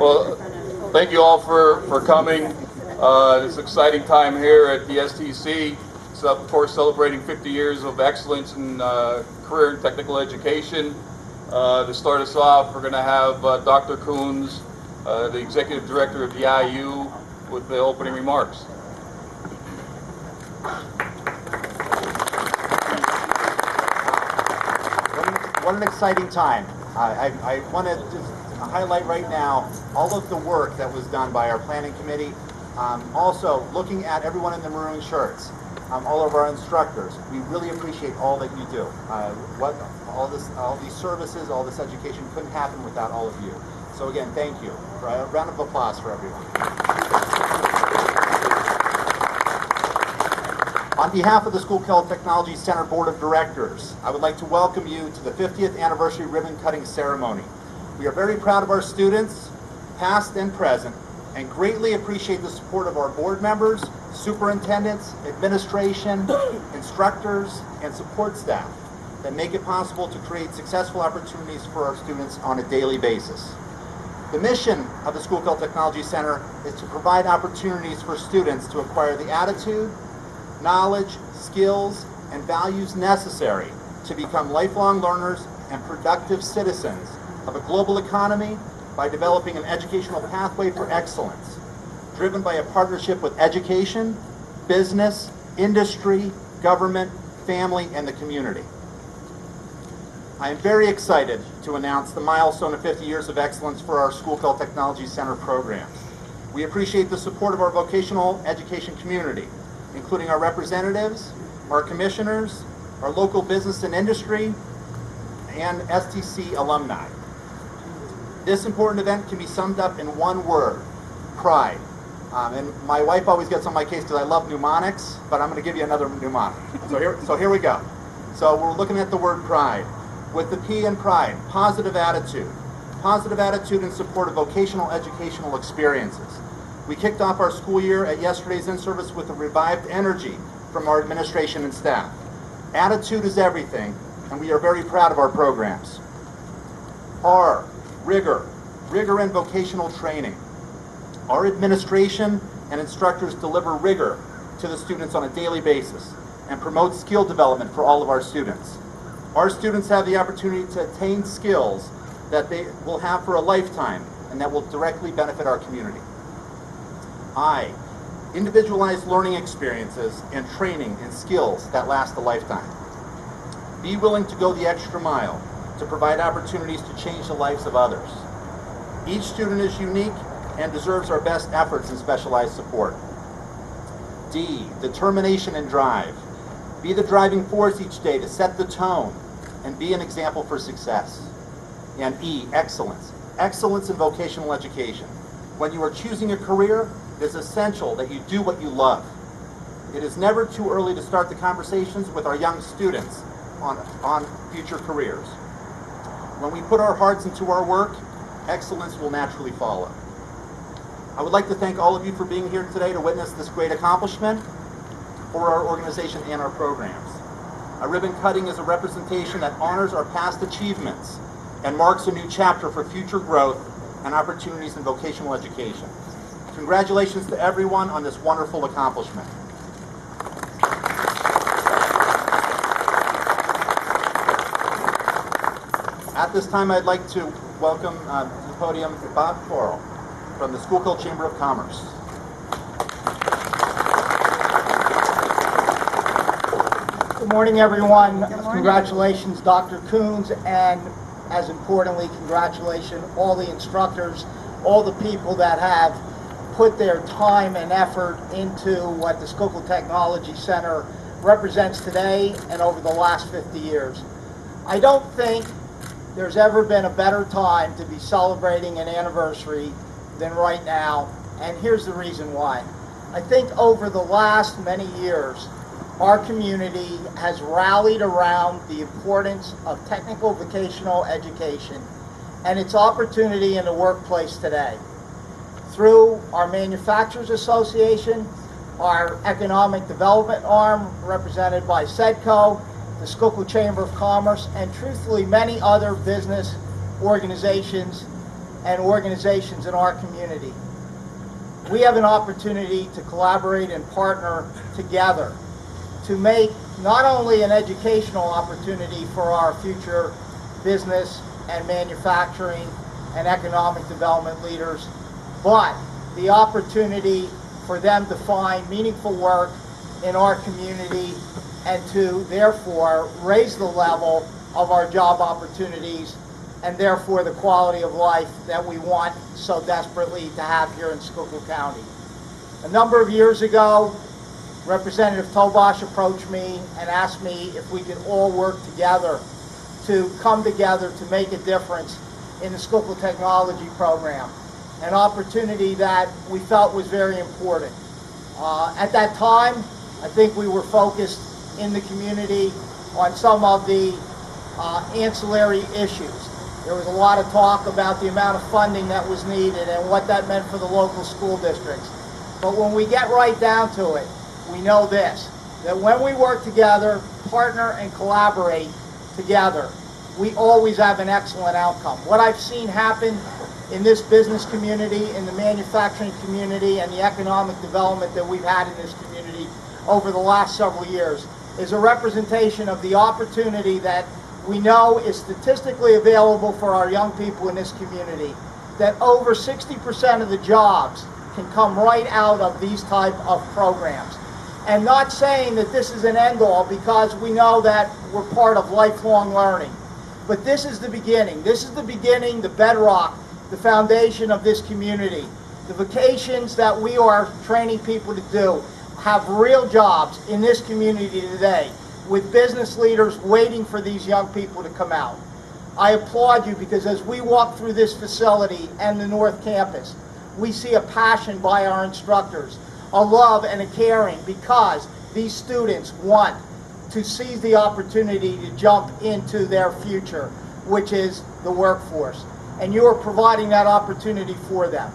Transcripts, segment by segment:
Well, thank you all for coming. This exciting time here at the STC. So, of course, celebrating 50 years of excellence in career and technical education. To start us off, we're going to have Dr. Coons, the Executive Director of the IU, with the opening remarks. What an exciting time. I want to just highlight right now all of the work that was done by our planning committee. Also, looking at everyone in the maroon shirts, all of our instructors. We really appreciate all that you do. All these services, all this education couldn't happen without all of you. So again, thank you. A round of applause for everyone. On behalf of the Schuylkill Technology Center Board of Directors, I would like to welcome you to the 50th anniversary ribbon cutting ceremony. We are very proud of our students, past and present, and greatly appreciate the support of our board members, superintendents, administration, instructors, and support staff that make it possible to create successful opportunities for our students on a daily basis. The mission of the Schuylkill Technology Center is to provide opportunities for students to acquire the attitude, knowledge, skills, and values necessary to become lifelong learners and productive citizens of a global economy by developing an educational pathway for excellence, driven by a partnership with education, business, industry, government, family, and the community. I am very excited to announce the milestone of 50 years of excellence for our Schuylkill Technology Center programs. We appreciate the support of our vocational education community, including our representatives, our commissioners, our local business and industry, and STC alumni. This important event can be summed up in one word: pride. And my wife always gets on my case because I love mnemonics, but I'm going to give you another mnemonic. So here we go. So we're looking at the word pride. With the P in pride, positive attitude. Positive attitude in support of vocational educational experiences. We kicked off our school year at yesterday's in-service with a revived energy from our administration and staff. Attitude is everything, and we are very proud of our programs. R, rigor. Rigor in vocational training. Our administration and instructors deliver rigor to the students on a daily basis and promote skill development for all of our students. Our students have the opportunity to attain skills that they will have for a lifetime and that will directly benefit our community. I, individualized learning experiences and training and skills that last a lifetime. Be willing to go the extra mile to provide opportunities to change the lives of others. Each student is unique and deserves our best efforts and specialized support. D, determination and drive. Be the driving force each day to set the tone and be an example for success. And E, excellence. Excellence in vocational education. When you are choosing a career, it is essential that you do what you love. It is never too early to start the conversations with our young students on future careers. When we put our hearts into our work, excellence will naturally follow. I would like to thank all of you for being here today to witness this great accomplishment for our organization and our programs. A ribbon cutting is a representation that honors our past achievements and marks a new chapter for future growth and opportunities in vocational education. Congratulations to everyone on this wonderful accomplishment. At this time, I'd like to welcome to the podium Bob Corll from the Schuylkill Chamber of Commerce. Good morning, everyone. Congratulations, Dr. Coons, and as importantly, congratulations all the instructors, all the people that have put their time and effort into what the Schuylkill Technology Center represents today and over the last 50 years. I don't think there's ever been a better time to be celebrating an anniversary than right now, and here's the reason why. I think over the last many years, our community has rallied around the importance of technical vocational education and its opportunity in the workplace today. Through our Manufacturers Association, our economic development arm represented by SEDCO, the Schuylkill Chamber of Commerce, and truthfully many other business organizations and organizations in our community. We have an opportunity to collaborate and partner together to make not only an educational opportunity for our future business and manufacturing and economic development leaders, but the opportunity for them to find meaningful work in our community and to therefore raise the level of our job opportunities and therefore the quality of life that we want so desperately to have here in Schuylkill County. A number of years ago, Representative Tobash approached me and asked me if we could all work together to come together to make a difference in the Schuylkill Technology Program, an opportunity that we felt was very important. At that time, I think we were focused in the community on some of the ancillary issues. There was a lot of talk about the amount of funding that was needed and what that meant for the local school districts. But when we get right down to it, we know this, that when we work together, partner and collaborate together, we always have an excellent outcome. What I've seen happen in this business community, in the manufacturing community, and the economic development that we've had in this community over the last several years is a representation of the opportunity that we know is statistically available for our young people in this community, that over 60% of the jobs can come right out of these type of programs. And not saying that this is an end-all, because we know that we're part of lifelong learning. But this is the beginning. This is the beginning, the bedrock, the foundation of this community. The vocations that we are training people to do have real jobs in this community today, with business leaders waiting for these young people to come out. I applaud you, because as we walk through this facility and the North Campus, we see a passion by our instructors, a love and a caring, because these students want to seize the opportunity to jump into their future, which is the workforce. And you are providing that opportunity for them,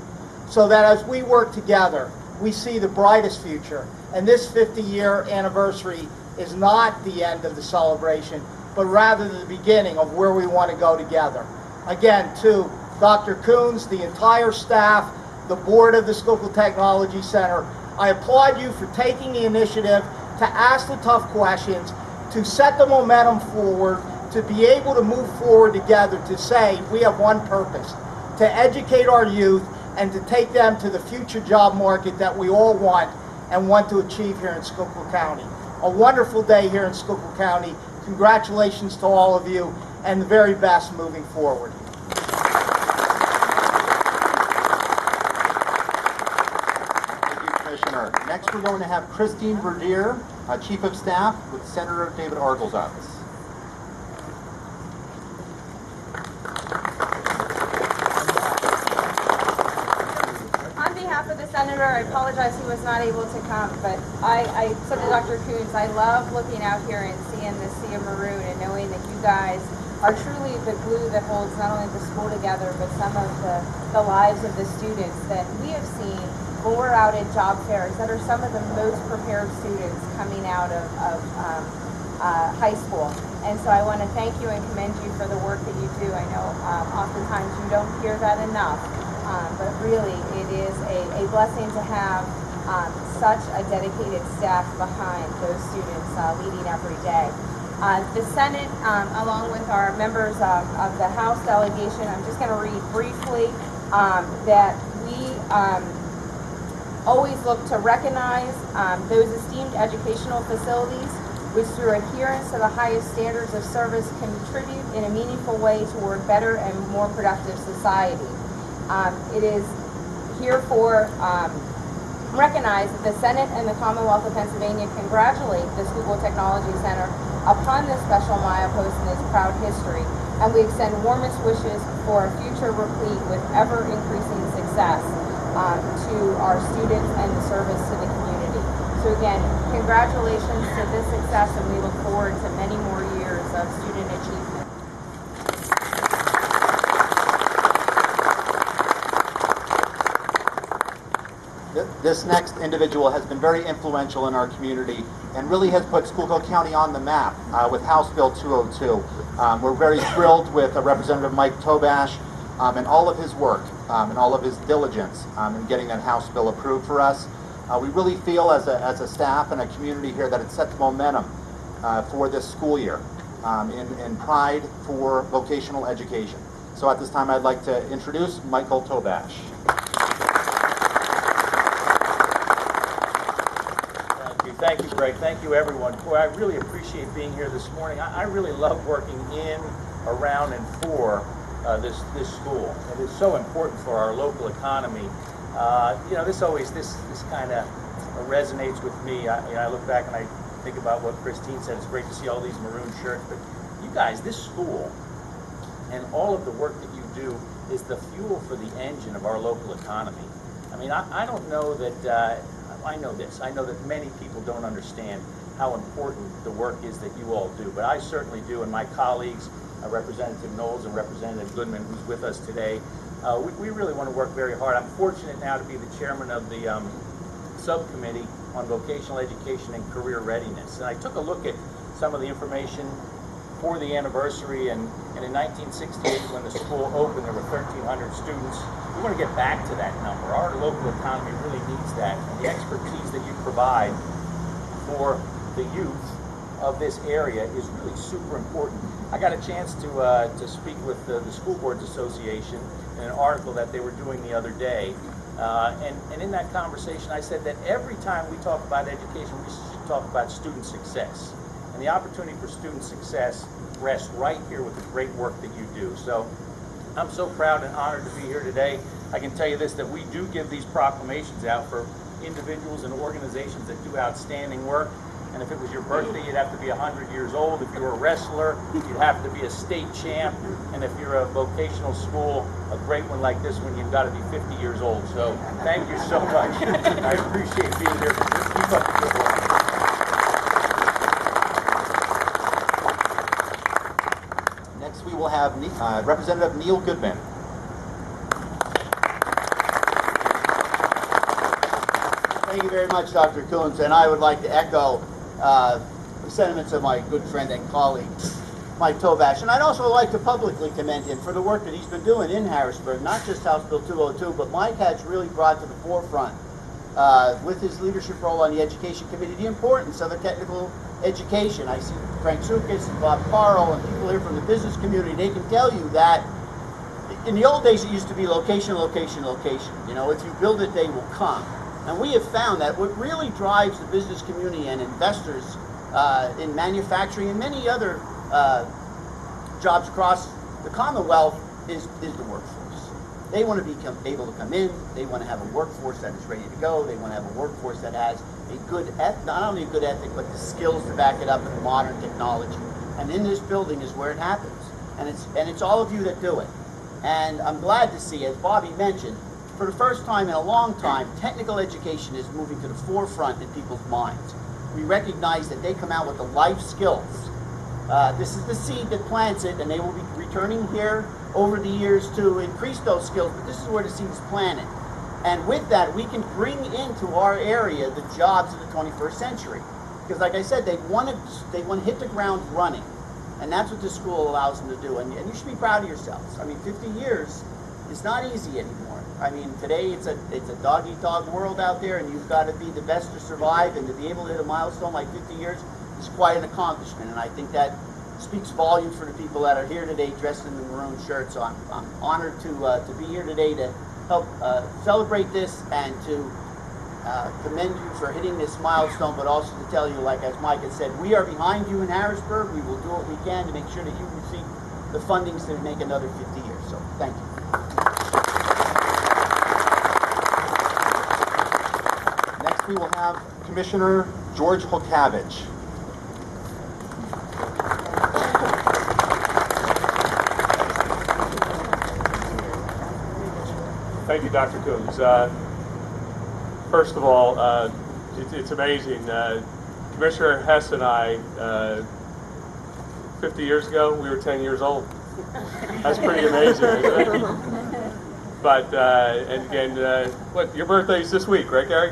so that as we work together, we see the brightest future. And this 50-year anniversary is not the end of the celebration, but rather the beginning of where we want to go together. Again, to Dr. Coons, the entire staff, the board of the Schuylkill Technology Center, I applaud you for taking the initiative to ask the tough questions, to set the momentum forward, to be able to move forward together, to say we have one purpose, to educate our youth and to take them to the future job market that we all want and want to achieve here in Schuylkill County. A wonderful day here in Schuylkill County. Congratulations to all of you, and the very best moving forward. Commissioner. Next, we're going to have Christine Verdier, Chief of Staff with Senator David Argle's office. On behalf of the Senator, I apologize he was not able to come, but I said to Dr. Coons, I love looking out here and seeing the sea of maroon and knowing that you guys are truly the glue that holds not only the school together, but some of the lives of the students that we have seen when we're out at job fairs that are some of the most prepared students coming out of high school. And so I want to thank you and commend you for the work that you do. I know oftentimes you don't hear that enough, but really it is a blessing to have such a dedicated staff behind those students leading every day. The Senate, along with our members of the House delegation, I'm just going to read briefly that we always look to recognize those esteemed educational facilities which through adherence to the highest standards of service contribute in a meaningful way toward better and more productive society. It is herefore recognized that the Senate and the Commonwealth of Pennsylvania congratulate the Schuylkill Technology Center upon this special milepost in its proud history, and we extend warmest wishes for a future replete with ever-increasing success to our students and the service to the community. So again, congratulations to this success, and we look forward to many more years of student achievement. This next individual has been very influential in our community and really has put Schuylkill County on the map with House Bill 202. We're very thrilled with Representative Mike Tobash and all of his work and all of his diligence in getting that House bill approved for us. We really feel as a staff and a community here that it sets momentum for this school year in pride for vocational education. So at this time I'd like to introduce Michael Tobash. Thank you, Greg. Thank you, everyone. Boy, I really appreciate being here this morning. I really love working in, around, and for this school. It is so important for our local economy. You know, this kind of resonates with me. I look back and I think about what Christine said. It's great to see all these maroon shirts. But you guys, this school and all of the work that you do is the fuel for the engine of our local economy. I mean, I don't know that. I know this. I know that many people don't understand how important the work is that you all do, but I certainly do, and my colleagues, Representative Knowles and Representative Goodman, who's with us today, we really want to work very hard. I'm fortunate now to be the chairman of the subcommittee on vocational education and career readiness, and I took a look at some of the information for the anniversary, and in 1968, when the school opened, there were 1,300 students. We want to get back to that number. Our local economy really needs that, and the expertise that you provide for the youth of this area is really super important. I got a chance to speak with the School Boards Association in an article that they were doing the other day, and in that conversation I said that every time we talk about education, we should talk about student success. And the opportunity for student success rests right here with the great work that you do. So I'm so proud and honored to be here today. I can tell you this, that we do give these proclamations out for individuals and organizations that do outstanding work. And if it was your birthday, you'd have to be 100 years old. If you were a wrestler, you'd have to be a state champ. And if you're a vocational school, a great one like this one, you've got to be 50 years old. So thank you so much. I appreciate being here. Keep up the good work. Next we will have Representative Neil Goodman. Thank you very much, Dr. Coons, and I would like to echo the sentiments of my good friend and colleague, Mike Tobash. And I'd also like to publicly commend him for the work that he's been doing in Harrisburg, not just House Bill 202, but Mike has really brought to the forefront, with his leadership role on the Education Committee, the importance of a technical education. I see Frank Schuylkill and Bob Carl and people here from the business community. They can tell you that in the old days it used to be location, location, location. You know, if you build it, they will come. And we have found that what really drives the business community and investors in manufacturing and many other jobs across the Commonwealth is the workforce. They want to be able to come in. They want to have a workforce that is ready to go. They want to have a workforce that has a good not only a good ethic, but the skills to back it up in modern technology. And in this building is where it happens. And it's all of you that do it. And I'm glad to see, as Bobby mentioned, for the first time in a long time, technical education is moving to the forefront in people's minds. We recognize that they come out with the life skills. This is the seed that plants it, and they will be returning here over the years to increase those skills, but this is where the seed is planted. And with that, we can bring into our area the jobs of the 21st century. Because like I said, they want to hit the ground running. And that's what this school allows them to do. And you should be proud of yourselves. I mean, 50 years is not easy anymore. I mean, today it's a dog-eat-dog world out there, and you've got to be the best to survive, and to be able to hit a milestone like 50 years is quite an accomplishment. And I think that speaks volumes for the people that are here today dressed in the maroon shirt. So I'm honored to be here today to help celebrate this and to commend you for hitting this milestone, but also to tell you, like as Mike had said, we are behind you in Harrisburg. We will do what we can to make sure that you receive the fundings to make another 50 years. So thank you. Next we will have Commissioner George Holkavich. Thank you, Dr. Coons. First of all, it's amazing. Commissioner Hess and I, 50 years ago, we were 10 years old. That's pretty amazing, isn't it? But, and again, what, your birthday's this week, right, Gary?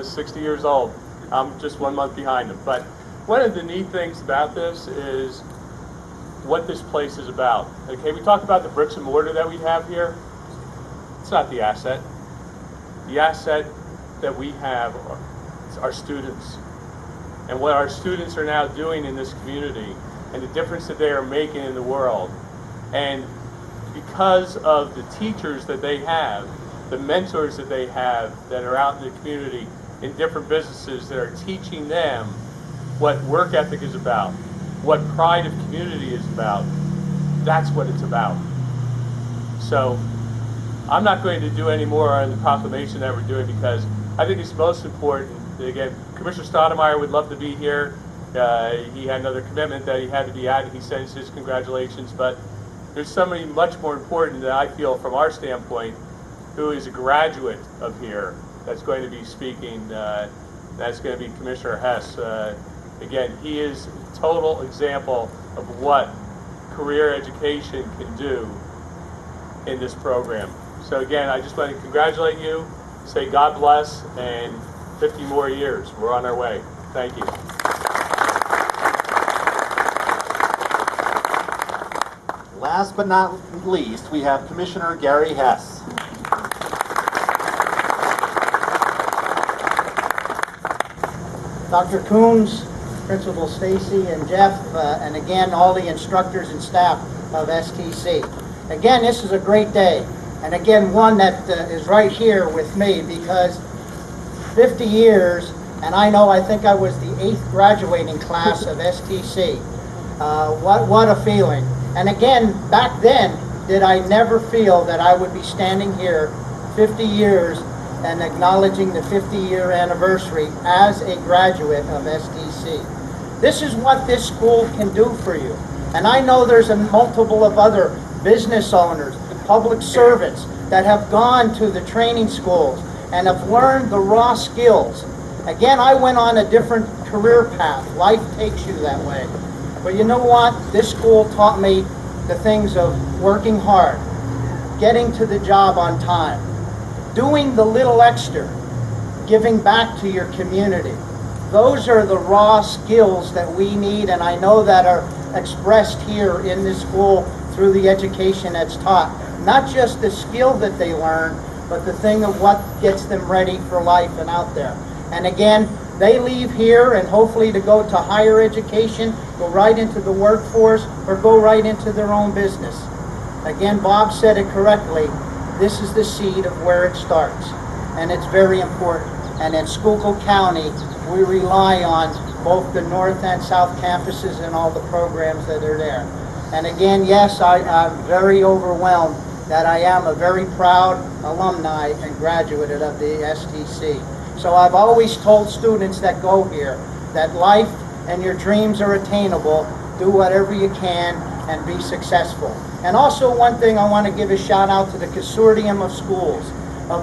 60 years old. I'm just 1 month behind him. But one of the neat things about this is what this place is about. Okay, we talked about the bricks and mortar that we have here. It's not the asset. The asset that we have is our students. And what our students are now doing in this community and the difference that they are making in the world. And because of the teachers that they have, the mentors that they have that are out in the community in different businesses that are teaching them what work ethic is about, what pride of community is about, that's what it's about. So I'm not going to do any more on the proclamation that we're doing because I think it's most important. Again, Commissioner Stoudemire would love to be here. He had another commitment that he had to be at, and he sends his congratulations, but there's somebody much more important that I feel from our standpoint who is a graduate of here that's going to be speaking. That's going to be Commissioner Hess. Again, he is a total example of what career education can do in this program. So again, I just want to congratulate you, say God bless, and 50 more years. We're on our way. Thank you. Last but not least, we have Commissioner Gary Hess. Dr. Coons, Principal Stacy, and Jeff, and again, all the instructors and staff of STC. Again, this is a great day, and again, one that is right here with me because 50 years, and I think I was the 8th graduating class of STC. What a feeling. And again, back then, did I never feel that I would be standing here 50 years and acknowledging the 50-year anniversary as a graduate of STC. This is what this school can do for you. And I know there's a multiple of other business owners, public servants that have gone to the training schools and have learned the raw skills. Again, I went on a different career path. Life takes you that way. But you know what? This school taught me the things of working hard, getting to the job on time, doing the little extra, giving back to your community. Those are the raw skills that we need, and I know that are expressed here in this school through the education that's taught. Not just the skill that they learn, but the thing of what gets them ready for life and out there. And again, they leave here and hopefully to go to higher education, go right into the workforce, or go right into their own business. Again, Bob said it correctly. This is the seed of where it starts, and it's very important. And in Schuylkill County, we rely on both the north and south campuses and all the programs that are there. And again, yes, I'm very overwhelmed that I am a very proud alumni and graduate of the STC. So I've always told students that go here that life and your dreams are attainable. Do whatever you can and be successful. And also one thing I want to give a shout out to the consortium of schools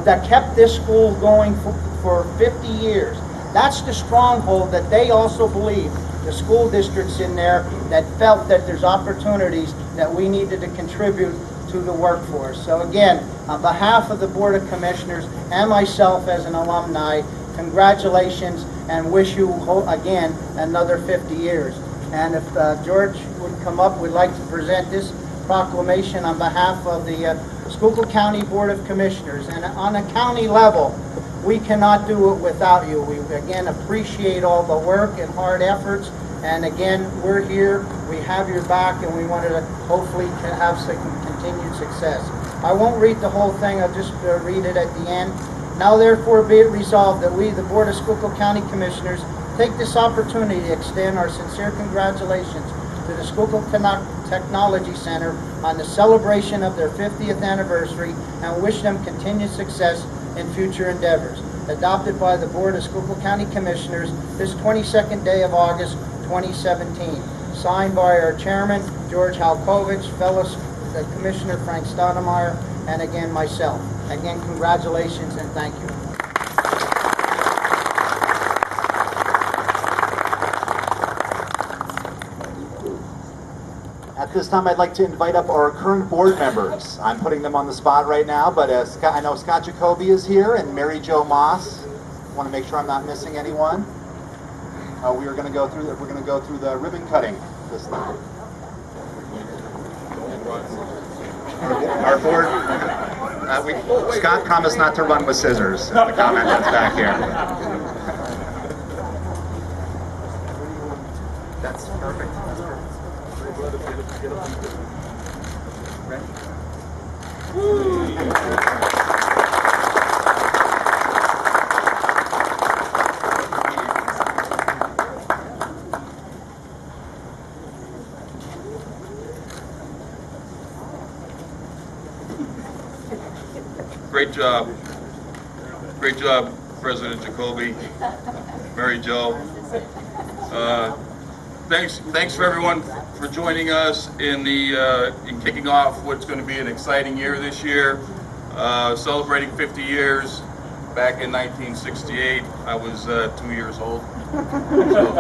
that kept this school going for 50 years. That's the stronghold that they also believe, the school districts in there that felt that there's opportunities that we needed to contribute to the workforce. So again, on behalf of the Board of Commissioners and myself as an alumni, congratulations and wish you again another 50 years. And if George would come up, we'd like to present this proclamation on behalf of the Schuylkill County Board of Commissioners. And on a county level, we cannot do it without you. We again appreciate all the work and hard efforts. And again, we're here, we have your back, and we wanted to hopefully have some continued success. I won't read the whole thing, I'll just read it at the end. Now therefore be it resolved that we, the Board of Schuylkill County Commissioners, take this opportunity to extend our sincere congratulations to the Schuylkill Technology Center on the celebration of their 50th anniversary and wish them continued success in future endeavors. Adopted by the Board of Schuylkill County Commissioners this 22nd day of August 2017. Signed by our Chairman, George Halkovich, fellow Commissioner Frank Stoudemire, and again myself. Again, congratulations and thank you. At this time, I'd like to invite up our current board members. I'm putting them on the spot right now, but I know Scott Jacoby is here and Mary Jo Moss. I want to make sure I'm not missing anyone. We're going to go through the ribbon cutting this time. Our board, Scott promised not to run with scissors, is the comment that's back here. That's perfect. Great job. Great job, President Jacoby, Mary Jo. Thanks for everyone for joining us in kicking off what's going to be an exciting year this year. Celebrating 50 years. Back in 1968, I was 2 years old. So,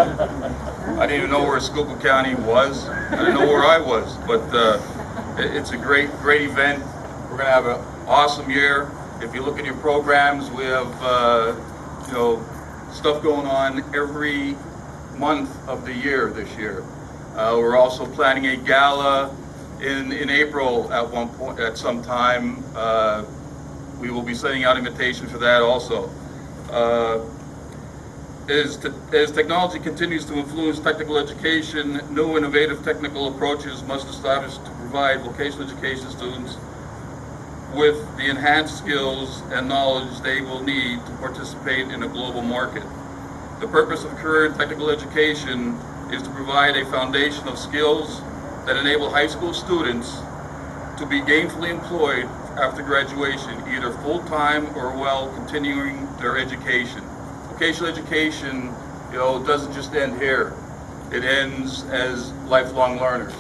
I didn't even know where Schuylkill County was. I didn't know where I was, but it's a great event. We're going to have an awesome year. If you look at your programs, we have stuff going on every month of the year this year. We're also planning a gala in April at some time. We will be sending out invitations for that also. As technology continues to influence technical education, new innovative technical approaches must establish to provide vocational education students with the enhanced skills and knowledge they will need to participate in a global market. The purpose of career and technical education is to provide a foundation of skills that enable high school students to be gainfully employed after graduation, either full-time or while continuing their education. Vocational education, doesn't just end here. It ends as lifelong learners.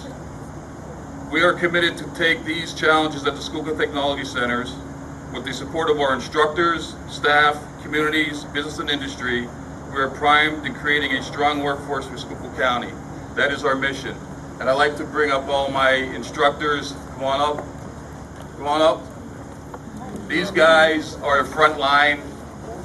We are committed to take these challenges at the Schuylkill Technology Centers with the support of our instructors, staff, communities, business and industry. We are primed in creating a strong workforce for Schuylkill County. That is our mission. And I'd like to bring up all my instructors. Come on up. Come on up. These guys are the front line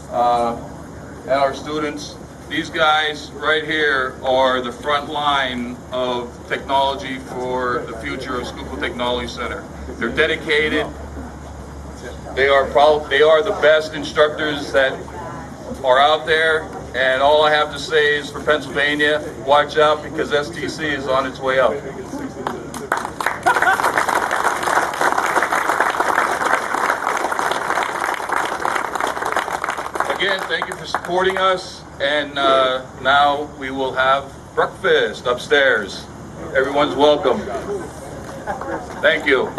and our students. These guys right here are the front line of technology for the future of Schuylkill Technology Center. They're dedicated. They are the best instructors that are out there. And all I have to say is, for Pennsylvania, watch out, because STC is on its way up. Again, thank you for supporting us. And now we will have breakfast upstairs. Everyone's welcome. Thank you.